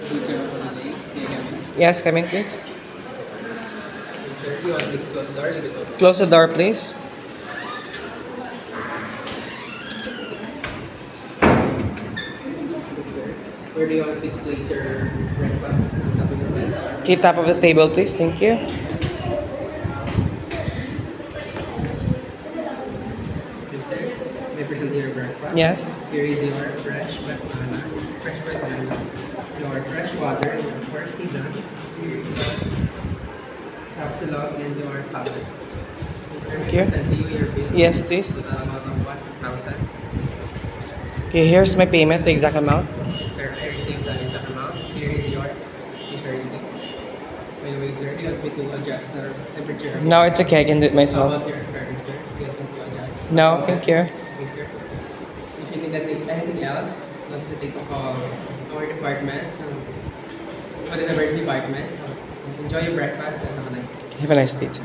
Food service for the day. May I come in? Yes, come in, please. Sir, you want me to close the door? You can open. Close the door, please. Where do you want me to place your breakfast? On top of your bed? Okay, top of the table, please. Thank you. Okay, sir. May I present your breakfast? Yes. Here is your fresh banana, your fresh water, and of course season. Here is your capsulog and your tablets. Sir, may I Thank you. present to you your bill? Yes, please. To the amount of 1,000. Okay, here's my payment, the exact amount. Sir, I received the exact amount. Here is your receipt. By the way, sir, do you want me to adjust the temperature? No, it's okay. I can do it How myself. about your card, sir? Do you want me to adjust? No, thank you. Okay, sir. If you need anything else, don't hesitate to call our department, food and beverage department. Enjoy your breakfast and have a nice day. Have a nice day, too.